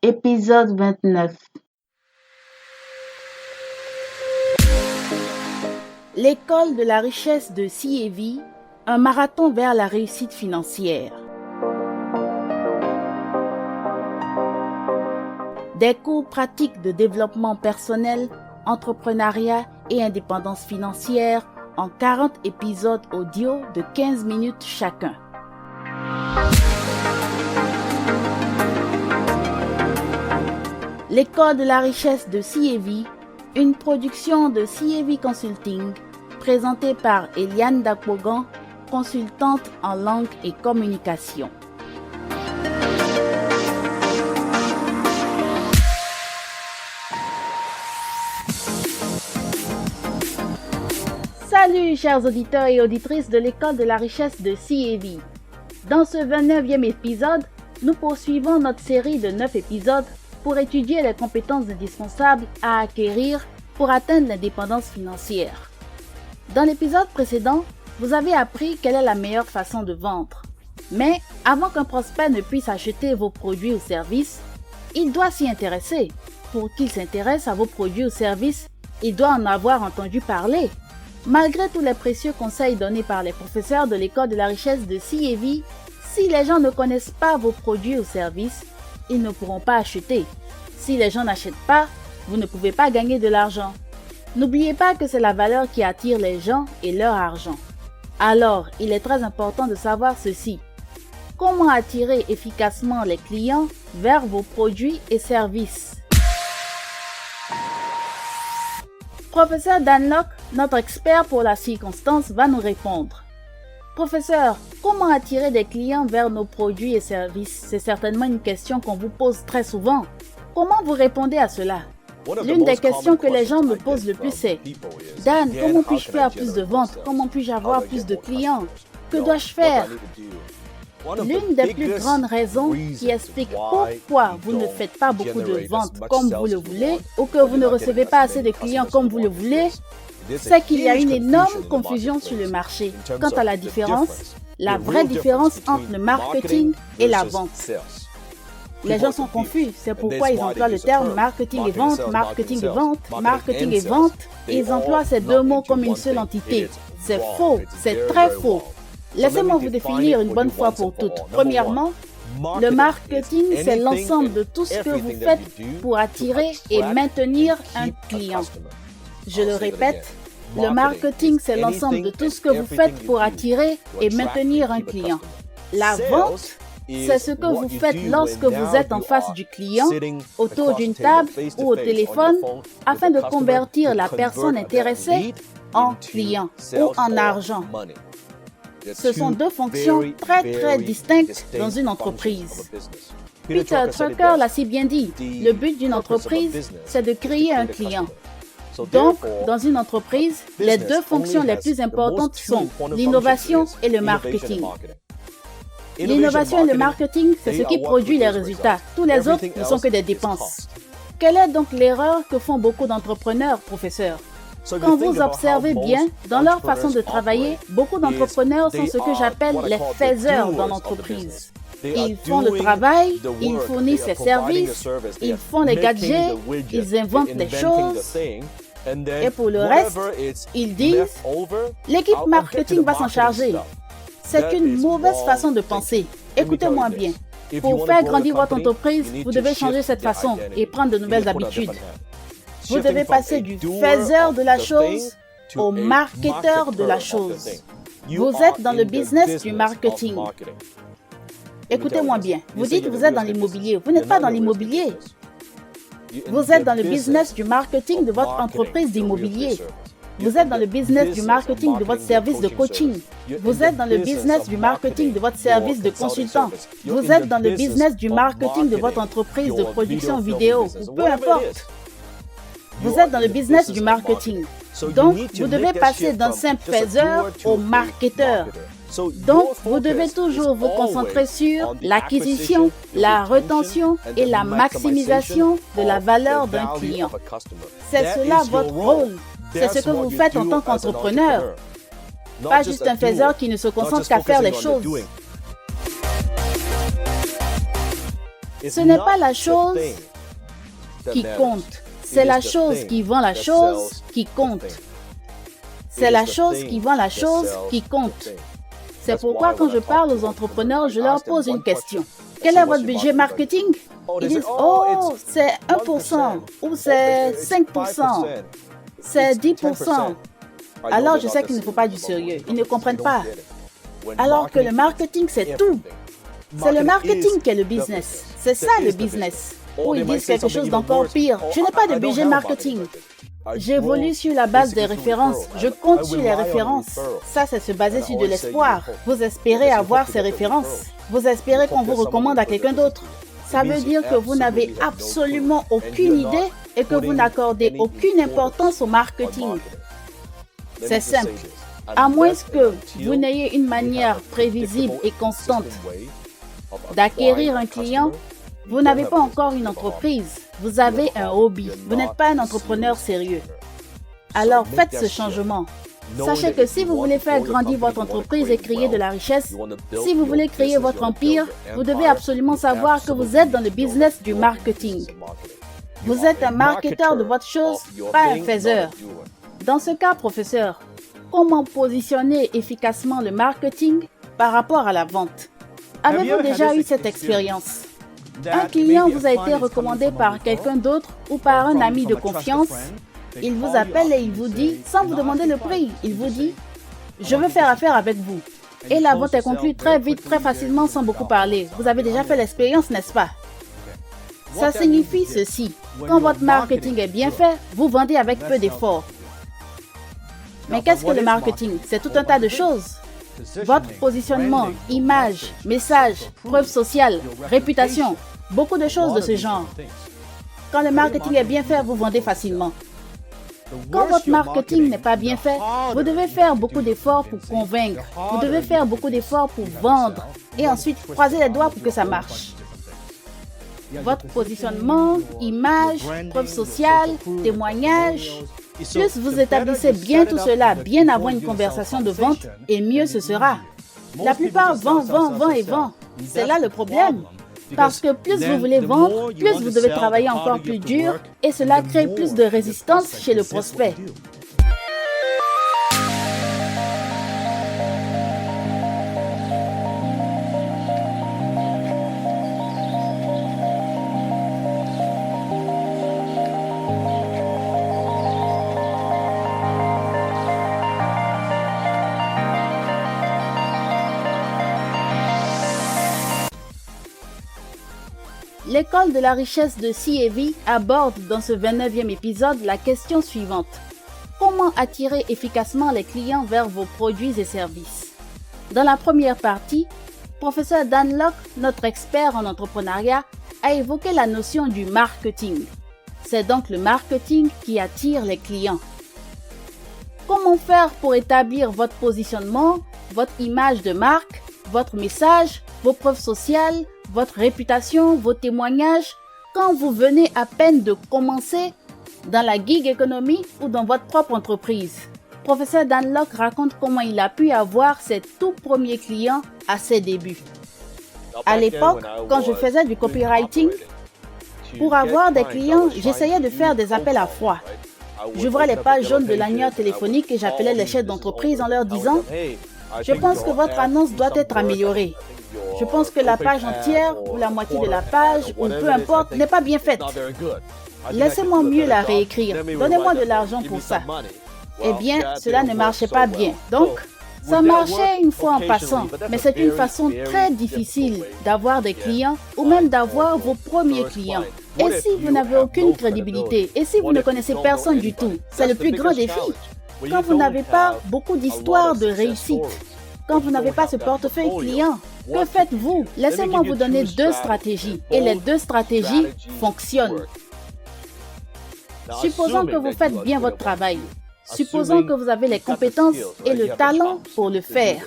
Épisode 29. L'école de la richesse de CEV, un marathon vers la réussite financière. Des cours pratiques de développement personnel, entrepreneuriat et indépendance financière en 40 épisodes audio de 15 minutes chacun. L'école de la richesse de CEV, une production de CEV Consulting, présentée par Eliane Dakpogan, consultante en langue et communication. Salut chers auditeurs et auditrices de l'école de la richesse de CEV. Dans ce 29e épisode, nous poursuivons notre série de 9 épisodes pour étudier les compétences indispensables à acquérir pour atteindre l'indépendance financière. Dans l'épisode précédent, vous avez appris quelle est la meilleure façon de vendre. Mais avant qu'un prospect ne puisse acheter vos produits ou services, il doit s'y intéresser. Pour qu'il s'intéresse à vos produits ou services, il doit en avoir entendu parler. Malgré tous les précieux conseils donnés par les professeurs de l'école de la richesse de CEV, si les gens ne connaissent pas vos produits ou services, ils ne pourront pas acheter. Si les gens n'achètent pas, vous ne pouvez pas gagner de l'argent. N'oubliez pas que c'est la valeur qui attire les gens et leur argent. Alors, il est très important de savoir ceci. Comment attirer efficacement les clients vers vos produits et services? Professeur Danlock, notre expert pour la circonstance, va nous répondre. Professeur, comment attirer des clients vers nos produits et services? C'est certainement une question qu'on vous pose très souvent. Comment vous répondez à cela? L'une des questions que les gens me posent le plus c'est « Dan, comment puis-je faire plus de ventes? Comment puis-je avoir plus de clients? Que dois-je faire ?» L'une des plus grandes raisons qui explique pourquoi vous ne faites pas beaucoup de ventes comme vous le voulez ou que vous ne recevez pas assez de clients comme vous le voulez, c'est qu'il y a une énorme confusion sur le marché quant à la différence, la vraie différence entre le marketing et la vente. Les gens sont confus, c'est pourquoi ils emploient le terme marketing et vente, marketing et vente, marketing et vente. Ils emploient ces deux mots comme une seule entité. C'est faux, c'est très faux. Laissez-moi vous définir une bonne fois pour toutes. Premièrement, le marketing, c'est l'ensemble de tout ce que vous faites pour attirer et maintenir un client. Je le répète, le marketing, c'est l'ensemble de tout ce que vous faites pour attirer et maintenir un client. La vente, c'est ce que vous faites lorsque vous êtes en face du client, autour d'une table ou au téléphone, afin de convertir la personne intéressée en client ou en argent. Ce sont deux fonctions très distinctes dans une entreprise. Peter Drucker l'a si bien dit, le but d'une entreprise, c'est de créer un client. Donc, dans une entreprise, les deux fonctions les plus importantes sont l'innovation et le marketing. L'innovation et le marketing, c'est ce qui produit les résultats. Tous les autres ne sont que des dépenses. Quelle est donc l'erreur que font beaucoup d'entrepreneurs, professeur? Quand vous observez bien, dans leur façon de travailler, beaucoup d'entrepreneurs sont ce que j'appelle les faiseurs dans l'entreprise. Ils font le travail, ils fournissent les services, ils font les gadgets, ils inventent des choses. Et pour le reste, ils disent « l'équipe marketing va s'en charger ». C'est une mauvaise façon de penser. Écoutez-moi bien. Pour faire grandir votre entreprise, vous devez changer cette façon et prendre de nouvelles habitudes. Vous devez passer du faiseur de la chose au marketeur de la chose. Vous êtes dans le business du marketing. Écoutez-moi bien. Vous dites que vous êtes dans l'immobilier. Vous n'êtes pas dans l'immobilier. Vous êtes dans le business du marketing de votre entreprise d'immobilier. Vous êtes dans le business du marketing de votre service de coaching. Vous êtes dans le business du marketing de votre service de consultant. Vous êtes dans le business du marketing de votre entreprise de production vidéo, ou peu importe. Vous êtes dans le business du marketing. Donc, vous devez passer d'un simple faiseur au marketeur. Donc, vous devez toujours vous concentrer sur l'acquisition, la rétention et la maximisation de la valeur d'un client. C'est cela votre rôle. C'est ce que vous faites en tant qu'entrepreneur. Pas juste un faiseur qui ne se concentre qu'à faire les choses. Ce n'est pas la chose qui compte, c'est la chose qui vend la chose qui compte. C'est la chose qui vend la chose qui compte. C'est pourquoi quand je parle aux entrepreneurs, je leur pose une question. Quel est votre budget marketing? Ils disent, oh, c'est 1% ou c'est 5%, c'est 10%. Alors je sais qu'il ne faut pas du sérieux. Ils ne comprennent pas. Alors que le marketing, c'est tout. C'est le marketing qui est le business. C'est ça le business. Ou ils disent quelque chose d'encore pire. Je n'ai pas de budget marketing. J'évolue sur la base des références. Je compte sur les références. Ça, c'est se baser sur de l'espoir. Vous espérez avoir ces références. Vous espérez qu'on vous recommande à quelqu'un d'autre. Ça veut dire que vous n'avez absolument aucune idée et que vous n'accordez aucune importance au marketing. C'est simple. À moins que vous n'ayez une manière prévisible et constante d'acquérir un client, vous n'avez pas encore une entreprise. Vous avez un hobby. Vous n'êtes pas un entrepreneur sérieux. Alors faites ce changement. Sachez que si vous voulez faire grandir votre entreprise et créer de la richesse, si vous voulez créer votre empire, vous devez absolument savoir que vous êtes dans le business du marketing. Vous êtes un marketeur de votre chose, pas un faiseur. Dans ce cas, professeur, comment positionner efficacement le marketing par rapport à la vente? Avez-vous déjà eu cette expérience? Un client vous a été recommandé par quelqu'un d'autre ou par un ami de confiance. Il vous appelle et il vous dit, sans vous demander le prix, il vous dit « Je veux faire affaire avec vous ». Et la vente est conclue très vite, très facilement, sans beaucoup parler. Vous avez déjà fait l'expérience, n'est-ce pas? Ça signifie ceci. Quand votre marketing est bien fait, vous vendez avec peu d'efforts. Mais qu'est-ce que le marketing? C'est tout un tas de choses. Votre positionnement, image, message, preuve sociale, réputation, beaucoup de choses de ce genre. Quand le marketing est bien fait, vous vendez facilement. Quand votre marketing n'est pas bien fait, vous devez faire beaucoup d'efforts pour convaincre. Vous devez faire beaucoup d'efforts pour vendre. Et ensuite, croiser les doigts pour que ça marche. Votre positionnement, image, preuve sociale, témoignage. Plus vous établissez bien tout cela bien avant une conversation de vente, et mieux ce sera. La plupart vendent. C'est là le problème. Parce que plus vous voulez vendre, plus vous devez travailler encore plus dur et cela crée plus de résistance chez le prospect. L'école de la richesse de CAV aborde dans ce 29e épisode la question suivante. Comment attirer efficacement les clients vers vos produits et services? Dans la première partie, professeur Dan Lok, notre expert en entrepreneuriat, a évoqué la notion du marketing. C'est donc le marketing qui attire les clients. Comment faire pour établir votre positionnement, votre image de marque, votre message, vos preuves sociales, votre réputation, vos témoignages, quand vous venez à peine de commencer dans la gig economy ou dans votre propre entreprise? Professeur Dan Lok raconte comment il a pu avoir ses tout premiers clients à ses débuts. À l'époque, quand je faisais du copywriting, pour avoir des clients, j'essayais de faire des appels à froid. J'ouvrais les pages jaunes de l'annuaire téléphonique et j'appelais les chefs d'entreprise en leur disant « Je pense que votre annonce doit être améliorée. Je pense que la page entière ou la moitié de la page ou peu importe n'est pas bien faite. Laissez-moi mieux la réécrire. Donnez-moi de l'argent pour ça. » Eh bien, cela ne marchait pas bien. Donc, ça marchait une fois en passant, mais c'est une façon très difficile d'avoir des clients ou même d'avoir vos premiers clients. Et si vous n'avez aucune crédibilité, et si vous ne connaissez personne du tout, c'est le plus grand défi. Quand vous n'avez pas beaucoup d'histoires de réussite, quand vous n'avez pas ce portefeuille client, que faites-vous? Laissez-moi vous donner deux stratégies, et les deux stratégies fonctionnent. Supposons que vous faites bien votre travail. Supposons que vous avez les compétences et le talent pour le faire.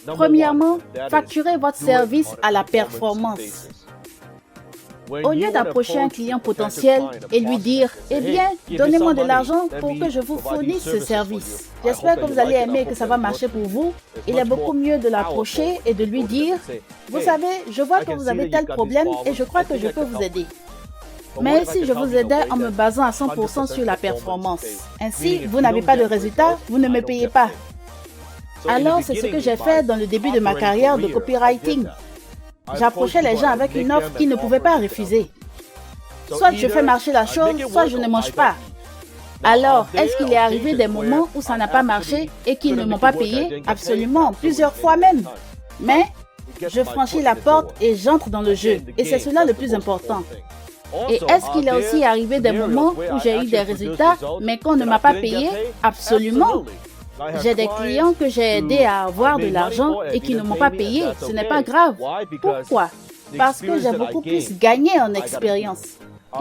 Premièrement, facturez votre service à la performance. Au lieu d'approcher un client potentiel et lui dire « Eh bien, donnez-moi de l'argent pour que je vous fournisse ce service. J'espère que vous allez aimer et que ça va marcher pour vous. » Il est beaucoup mieux de l'approcher et de lui dire « Vous savez, je vois que vous avez tel problème et je crois que je peux vous aider. Mais si je vous aidais en me basant à 100% sur la performance, ainsi vous n'avez pas de résultat, vous ne me payez pas. » Alors c'est ce que j'ai fait dans le début de ma carrière de copywriting. J'approchais les gens avec une offre qu'ils ne pouvaient pas refuser. Soit je fais marcher la chose, soit je ne mange pas. Alors, est-ce qu'il est arrivé des moments où ça n'a pas marché et qu'ils ne m'ont pas payé? Absolument, plusieurs fois même. Mais je franchis la porte et j'entre dans le jeu. Et c'est cela le plus important. Et est-ce qu'il est aussi arrivé des moments où j'ai eu des résultats, mais qu'on ne m'a pas payé? Absolument. J'ai des clients que j'ai aidés à avoir de l'argent et qui ne m'ont pas payé. Ce n'est pas grave. Pourquoi? Parce que j'ai beaucoup plus gagné en expérience.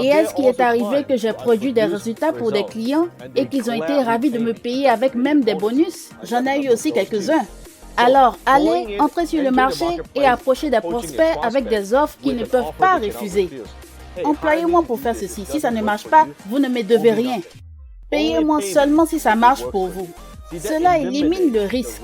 Et est-ce qu'il est arrivé que j'ai produit des résultats pour des clients et qu'ils ont été ravis de me payer avec même des bonus? J'en ai eu aussi quelques-uns. Alors, allez, entrez sur le marché et approchez des prospects avec des offres qu'ils ne peuvent pas refuser. Employez-moi pour faire ceci. Si ça ne marche pas, vous ne me devez rien. Payez-moi seulement si ça marche pour vous. Cela élimine le risque.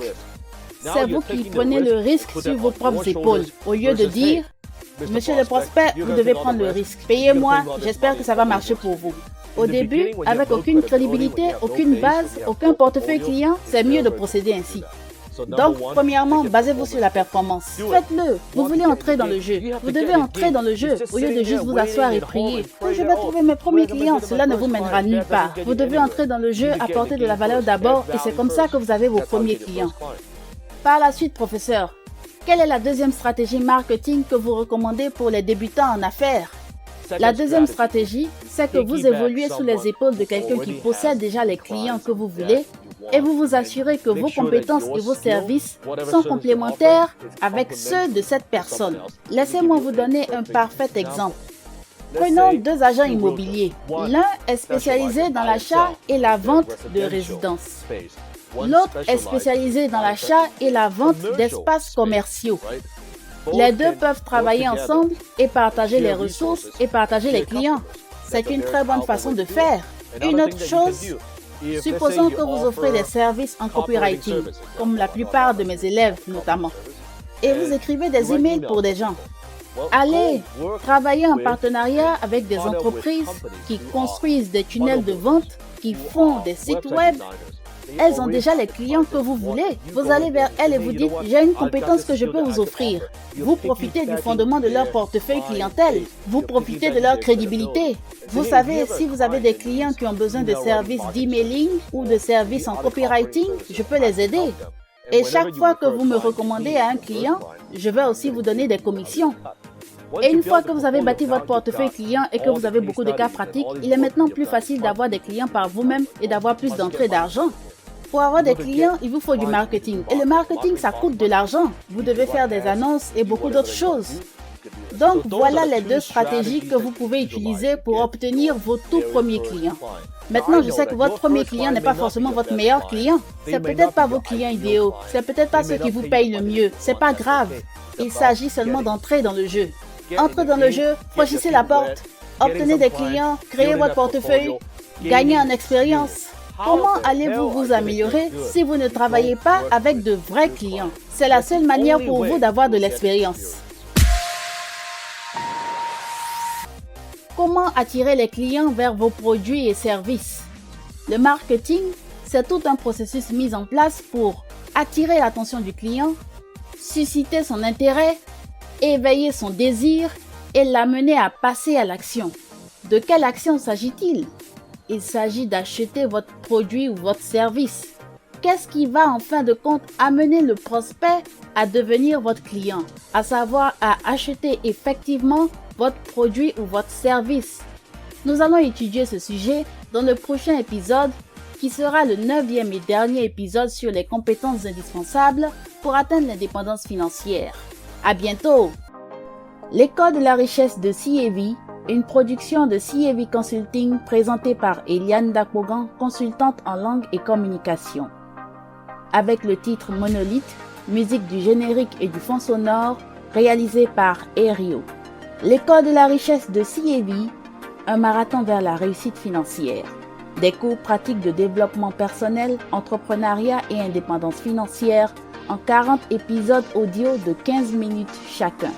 C'est vous qui prenez le risque sur vos propres épaules, au lieu de dire « Monsieur le prospect, vous devez prendre le risque. Payez-moi, j'espère que ça va marcher pour vous. » Au début, avec aucune crédibilité, aucune base, aucun portefeuille client, c'est mieux de procéder ainsi. Donc, premièrement, basez-vous sur la performance. Faites-le. Vous voulez entrer dans le jeu. Vous devez entrer dans le jeu au lieu de juste vous asseoir et prier. Quand je vais trouver mes premiers clients, cela ne vous mènera nulle part. Vous devez entrer dans le jeu, apporter de la valeur d'abord et c'est comme ça que vous avez vos premiers clients. Par la suite, professeur, quelle est la deuxième stratégie marketing que vous recommandez pour les débutants en affaires? La deuxième stratégie, c'est que vous évoluez sous les épaules de quelqu'un qui possède déjà les clients que vous voulez et vous vous assurez que vos compétences et vos services sont complémentaires avec ceux de cette personne. Laissez-moi vous donner un parfait exemple. Prenons deux agents immobiliers. L'un est spécialisé dans l'achat et la vente de résidences. L'autre est spécialisé dans l'achat et la vente d'espaces commerciaux. Les deux peuvent travailler ensemble et partager les ressources et partager les clients. C'est une très bonne façon de faire. Une autre chose, supposons que vous offrez des services en copywriting, comme la plupart de mes élèves notamment, et vous écrivez des emails pour des gens. Allez travailler en partenariat avec des entreprises qui construisent des tunnels de vente, qui font des sites web. Elles ont déjà les clients que vous voulez. Vous allez vers elles et vous dites « J'ai une compétence que je peux vous offrir ». Vous profitez du fondement de leur portefeuille clientèle. Vous profitez de leur crédibilité. Vous savez, si vous avez des clients qui ont besoin de services d'emailing ou de services en copywriting, je peux les aider. Et chaque fois que vous me recommandez à un client, je vais aussi vous donner des commissions. Et une fois que vous avez bâti votre portefeuille client et que vous avez beaucoup de cas pratiques, il est maintenant plus facile d'avoir des clients par vous-même et d'avoir plus d'entrées d'argent. Pour avoir des clients, il vous faut du marketing. Et le marketing, ça coûte de l'argent. Vous devez faire des annonces et beaucoup d'autres choses. Donc, voilà les deux stratégies que vous pouvez utiliser pour obtenir vos tout premiers clients. Maintenant, je sais que votre premier client n'est pas forcément votre meilleur client. C'est peut-être pas vos clients idéaux. C'est peut-être pas ceux qui vous payent le mieux. C'est pas grave. Il s'agit seulement d'entrer dans le jeu. Entrez dans le jeu, franchissez la porte, obtenez des clients, créez votre portefeuille, gagnez en expérience. Comment allez-vous vous améliorer si vous ne travaillez pas avec de vrais clients? C'est la seule manière pour vous d'avoir de l'expérience. Comment attirer les clients vers vos produits et services? Le marketing, c'est tout un processus mis en place pour attirer l'attention du client, susciter son intérêt, éveiller son désir et l'amener à passer à l'action. De quelle action s'agit-il? Il s'agit d'acheter votre produit ou votre service. Qu'est-ce qui va en fin de compte amener le prospect à devenir votre client, à savoir à acheter effectivement votre produit ou votre service? Nous allons étudier ce sujet dans le prochain épisode qui sera le 9e et dernier épisode sur les compétences indispensables pour atteindre l'indépendance financière. À bientôt! L'école de la richesse de CEV, une production de CEV Consulting présentée par Eliane Dakpogan, consultante en langue et communication. Avec le titre Monolithe, musique du générique et du fond sonore, réalisé par Aerio. L'école de la richesse de CIEVI, un marathon vers la réussite financière. Des cours pratiques de développement personnel, entrepreneuriat et indépendance financière en 40 épisodes audio de 15 minutes chacun.